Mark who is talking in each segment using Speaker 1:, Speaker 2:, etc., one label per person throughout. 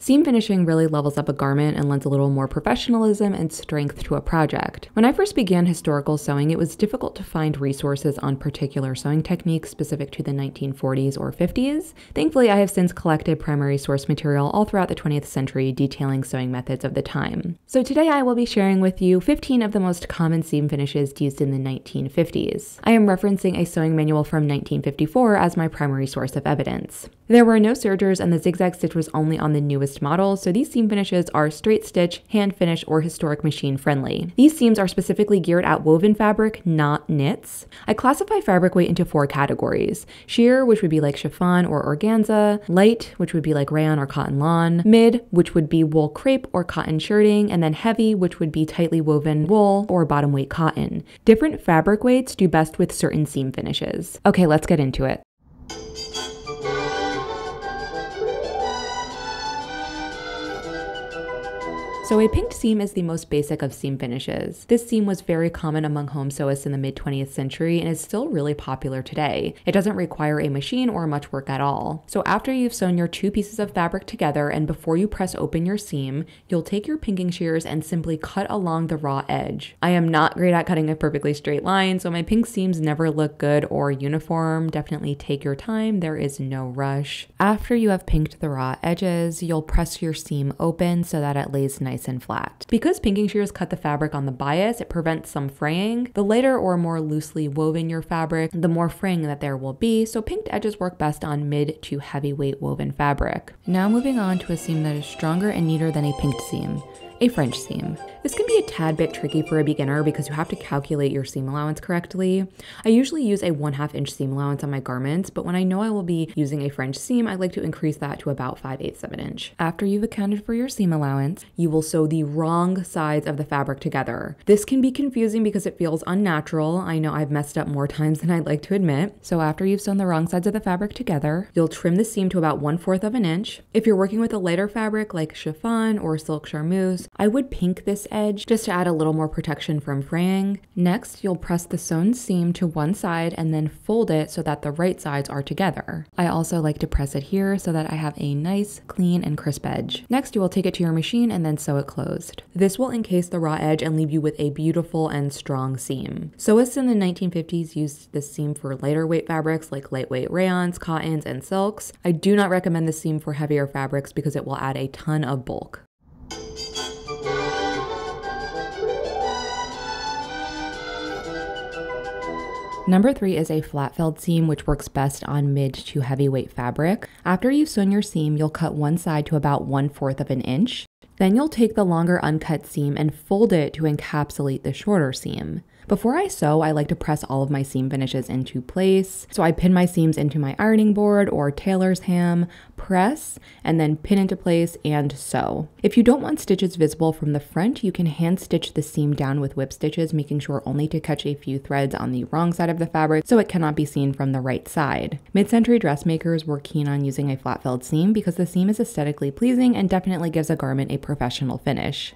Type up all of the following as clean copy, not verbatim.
Speaker 1: Seam finishing really levels up a garment and lends a little more professionalism and strength to a project. When I first began historical sewing, it was difficult to find resources on particular sewing techniques specific to the 1940s or 50s. Thankfully, I have since collected primary source material all throughout the 20th century detailing sewing methods of the time. So today I will be sharing with you 15 of the most common seam finishes used in the 1950s. I am referencing a sewing manual from 1954 as my primary source of evidence. There were no sergers and the zigzag stitch was only on the newest models, so these seam finishes are straight stitch, hand finish, or historic machine friendly. These seams are specifically geared at woven fabric, not knits. I classify fabric weight into 4 categories: sheer, which would be like chiffon or organza; light, which would be like rayon or cotton lawn; mid, which would be wool crepe or cotton shirting; and then heavy, which would be tightly woven wool or bottom weight cotton. Different fabric weights do best with certain seam finishes. Okay, let's get into it. So a pinked seam is the most basic of seam finishes. This seam was very common among home sewists in the mid-20th century and is still really popular today. It doesn't require a machine or much work at all. So after you've sewn your 2 pieces of fabric together and before you press open your seam, you'll take your pinking shears and simply cut along the raw edge. I am not great at cutting a perfectly straight line, so my pink seams never look good or uniform. Definitely take your time, there is no rush. After you have pinked the raw edges, you'll press your seam open so that it lays nice and flat. Because pinking shears cut the fabric on the bias, it prevents some fraying. The lighter or more loosely woven your fabric, the more fraying that there will be, so pinked edges work best on mid to heavyweight woven fabric. Now moving on to a seam that is stronger and neater than a pinked seam. A French seam. This can be a tad bit tricky for a beginner because you have to calculate your seam allowance correctly. I usually use a 1/2 inch seam allowance on my garments, but when I know I will be using a French seam, I like to increase that to about 5/8 of an inch. After you've accounted for your seam allowance, you will sew the wrong sides of the fabric together. This can be confusing because it feels unnatural. I know I've messed up more times than I'd like to admit. So after you've sewn the wrong sides of the fabric together, you'll trim the seam to about 1/4 of an inch. If you're working with a lighter fabric like chiffon or silk charmeuse, I would pink this edge just to add a little more protection from fraying. Next, you'll press the sewn seam to one side and then fold it so that the right sides are together. I also like to press it here so that I have a nice, clean, and crisp edge. Next, you will take it to your machine and then sew it closed. This will encase the raw edge and leave you with a beautiful and strong seam. Sewists in the 1950s used this seam for lighter weight fabrics like lightweight rayons, cottons, and silks. I do not recommend this seam for heavier fabrics because it will add a ton of bulk. Number 3 is a flat-felled seam, which works best on mid to heavyweight fabric. After you've sewn your seam, you'll cut one side to about 1/4 of an inch. Then you'll take the longer uncut seam and fold it to encapsulate the shorter seam. Before I sew, I like to press all of my seam finishes into place. So I pin my seams into my ironing board or tailor's ham, press, and then pin into place and sew. If you don't want stitches visible from the front, you can hand stitch the seam down with whip stitches, making sure only to catch a few threads on the wrong side of the fabric so it cannot be seen from the right side. Mid-century dressmakers were keen on using a flat-felled seam because the seam is aesthetically pleasing and definitely gives a garment a professional finish.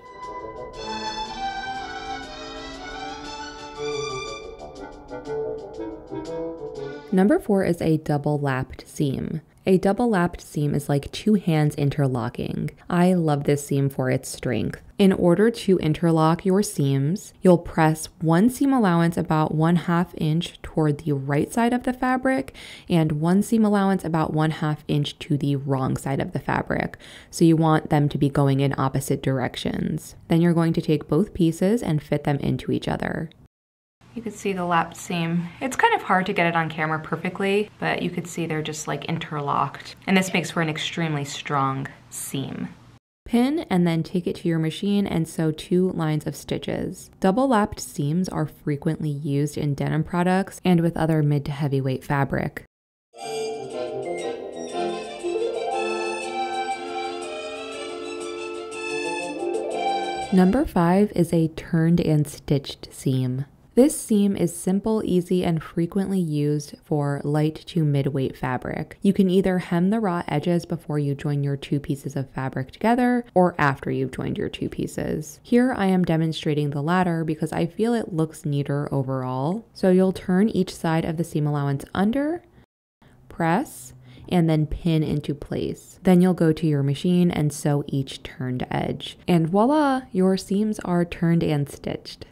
Speaker 1: Number 4 is a double-lapped seam. A double-lapped seam is like 2 hands interlocking. I love this seam for its strength. In order to interlock your seams, you'll press one seam allowance about 1/2 inch toward the right side of the fabric and one seam allowance about 1/2 inch to the wrong side of the fabric. So you want them to be going in opposite directions. Then you're going to take both pieces and fit them into each other. You could see the lapped seam. It's kind of hard to get it on camera perfectly, but you could see they're just like interlocked. And this makes for an extremely strong seam. Pin and then take it to your machine and sew 2 lines of stitches. Double-lapped seams are frequently used in denim products and with other mid to heavyweight fabric. Number 5 is a turned and stitched seam. This seam is simple, easy, and frequently used for light to mid-weight fabric. You can either hem the raw edges before you join your 2 pieces of fabric together or after you've joined your 2 pieces. Here I am demonstrating the latter because I feel it looks neater overall. So you'll turn each side of the seam allowance under, press, and then pin into place. Then you'll go to your machine and sew each turned edge. And voila, your seams are turned and stitched.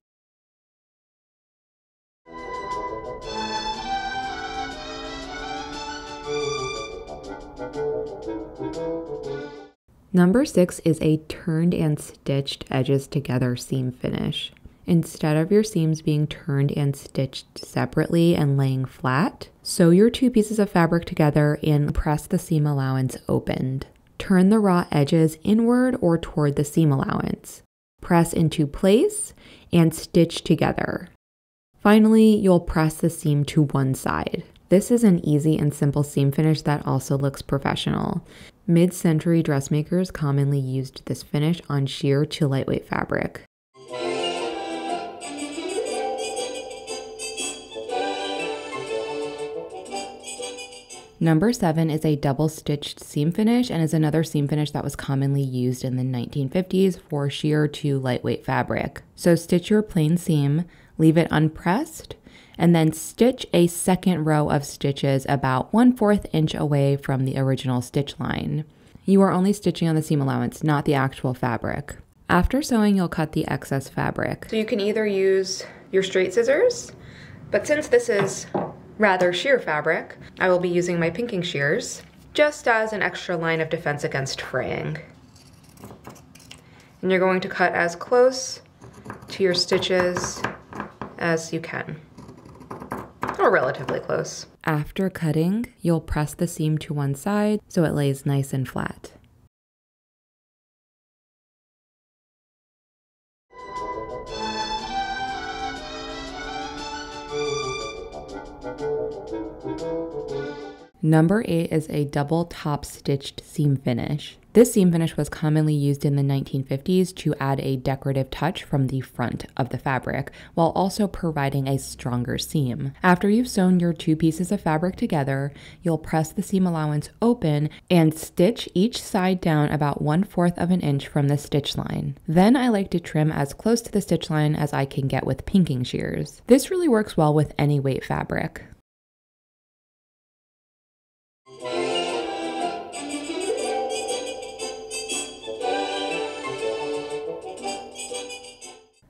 Speaker 1: Number 6 is a turned and stitched edges together seam finish. Instead of your seams being turned and stitched separately and laying flat, sew your 2 pieces of fabric together and press the seam allowance opened. Turn the raw edges inward or toward the seam allowance. Press into place and stitch together. Finally, you'll press the seam to one side. This is an easy and simple seam finish that also looks professional. Mid-century dressmakers commonly used this finish on sheer to lightweight fabric. Number 7 is a double-stitched seam finish and is another seam finish that was commonly used in the 1950s for sheer to lightweight fabric. So stitch your plain seam, leave it unpressed, and then stitch a second row of stitches about 1/4 inch away from the original stitch line. You are only stitching on the seam allowance, not the actual fabric. After sewing, you'll cut the excess fabric. So you can either use your straight scissors, but since this is rather sheer fabric, I will be using my pinking shears just as an extra line of defense against fraying. And you're going to cut as close to your stitches as you can, or relatively close. After cutting, you'll press the seam to one side so it lays nice and flat. Number 8 is a double top stitched seam finish. This seam finish was commonly used in the 1950s to add a decorative touch from the front of the fabric, while also providing a stronger seam. After you've sewn your 2 pieces of fabric together, you'll press the seam allowance open and stitch each side down about 1/4 of an inch from the stitch line. Then I like to trim as close to the stitch line as I can get with pinking shears. This really works well with any weight fabric.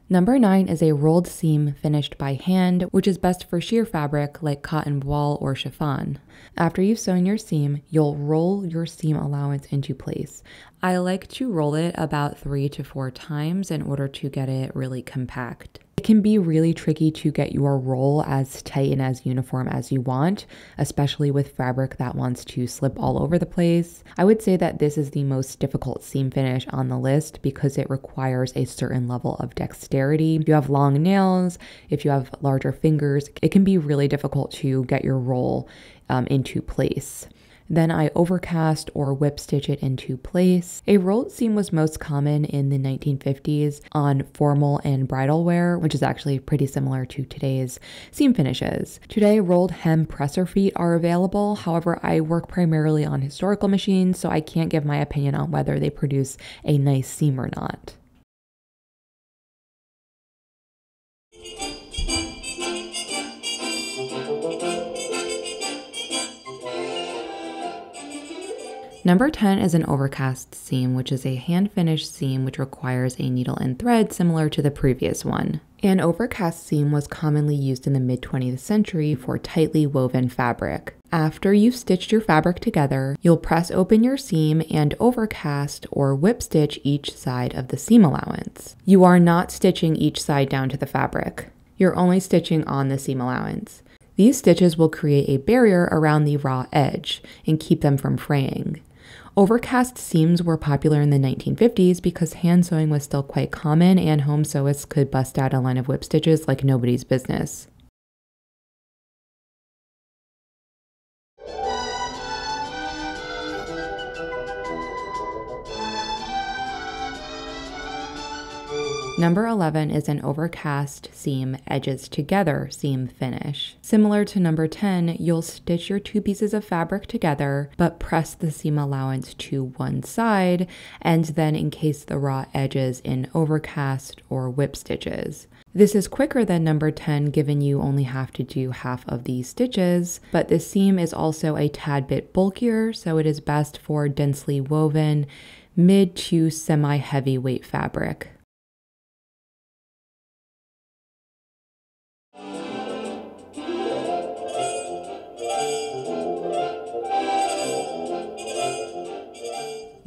Speaker 1: Number 9 is a rolled seam finished by hand, which is best for sheer fabric like cotton voile or chiffon. After you've sewn your seam, you'll roll your seam allowance into place. I like to roll it about 3 to 4 times in order to get it really compact. It can be really tricky to get your roll as tight and as uniform as you want, especially with fabric that wants to slip all over the place. I would say that this is the most difficult seam finish on the list because it requires a certain level of dexterity. If you have long nails, if you have larger fingers, it can be really difficult to get your roll into place. Then I overcast or whip stitch it into place. A rolled seam was most common in the 1950s on formal and bridal wear, which is actually pretty similar to today's seam finishes. Today, rolled hem presser feet are available. However, I work primarily on historical machines, so I can't give my opinion on whether they produce a nice seam or not. Number 10 is an overcast seam, which is a hand-finished seam which requires a needle and thread similar to the previous one. An overcast seam was commonly used in the mid-20th century for tightly woven fabric. After you've stitched your fabric together, you'll press open your seam and overcast or whip stitch each side of the seam allowance. You are not stitching each side down to the fabric. You're only stitching on the seam allowance. These stitches will create a barrier around the raw edge and keep them from fraying. Overcast seams were popular in the 1950s because hand sewing was still quite common and home sewists could bust out a line of whip stitches like nobody's business. Number 11 is an overcast seam edges together seam finish. Similar to number 10, you'll stitch your 2 pieces of fabric together, but press the seam allowance to one side and then encase the raw edges in overcast or whip stitches. This is quicker than number 10, given you only have to do half of these stitches, but this seam is also a tad bit bulkier, so it is best for densely woven, mid to semi-heavy weight fabric.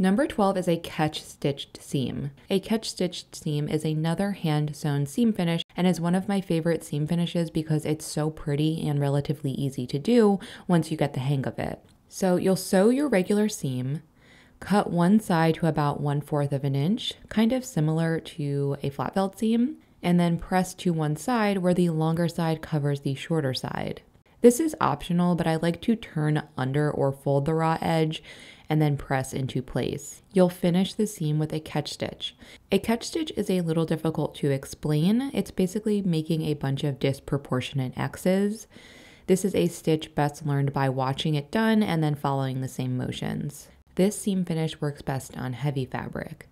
Speaker 1: Number 12 is a catch-stitched seam. A catch-stitched seam is another hand-sewn seam finish and is one of my favorite seam finishes because it's so pretty and relatively easy to do once you get the hang of it. So you'll sew your regular seam, cut one side to about 1/4 of an inch, kind of similar to a flat felt seam, and then press to one side where the longer side covers the shorter side. This is optional, but I like to turn under or fold the raw edge and then press into place. You'll finish the seam with a catch stitch. A catch stitch is a little difficult to explain. It's basically making a bunch of disproportionate X's. This is a stitch best learned by watching it done and then following the same motions. This seam finish works best on heavy fabric.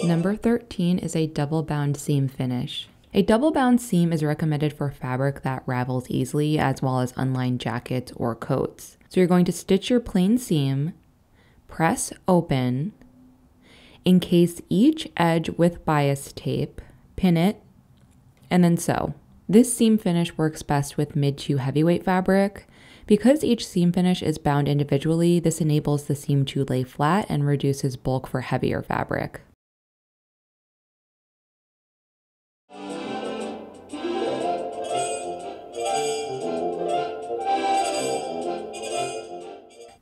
Speaker 1: Number 13 is a double bound seam finish. A double bound seam is recommended for fabric that ravels easily, as well as unlined jackets or coats. So you're going to stitch your plain seam, press open, encase each edge with bias tape, pin it, and then sew. This seam finish works best with mid to heavyweight fabric. Because each seam finish is bound individually, this enables the seam to lay flat and reduces bulk for heavier fabric.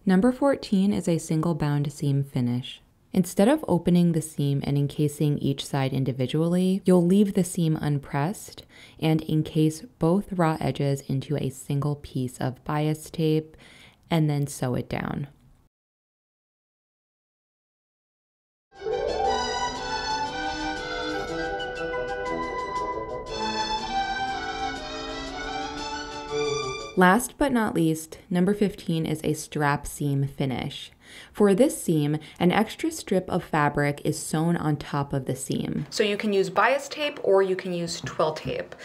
Speaker 1: Number 14 is a single bound seam finish. Instead of opening the seam and encasing each side individually, you'll leave the seam unpressed and encase both raw edges into a single piece of bias tape and then sew it down. Last but not least, number 15 is a strap seam finish. For this seam, an extra strip of fabric is sewn on top of the seam. So you can use bias tape or you can use twill tape.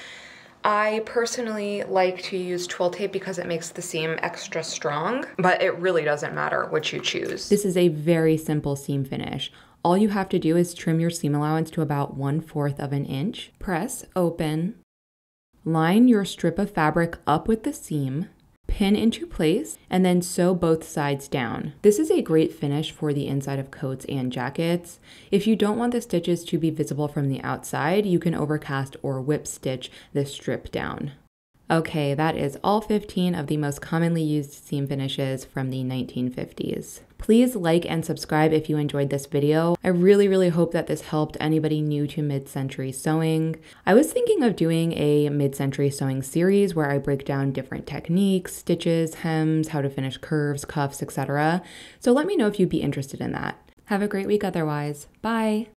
Speaker 1: I personally like to use twill tape because it makes the seam extra strong, but it really doesn't matter which you choose. This is a very simple seam finish. All you have to do is trim your seam allowance to about 1/4 of an inch, press open, line your strip of fabric up with the seam, pin into place, and then sew both sides down. This is a great finish for the inside of coats and jackets. If you don't want the stitches to be visible from the outside, you can overcast or whip stitch the strip down. Okay, that is all 15 of the most commonly used seam finishes from the 1950s. Please like and subscribe if you enjoyed this video. I really hope that this helped anybody new to mid-century sewing. I was thinking of doing a mid-century sewing series where I break down different techniques, stitches, hems, how to finish curves, cuffs, etc. So let me know if you'd be interested in that. Have a great week otherwise. Bye!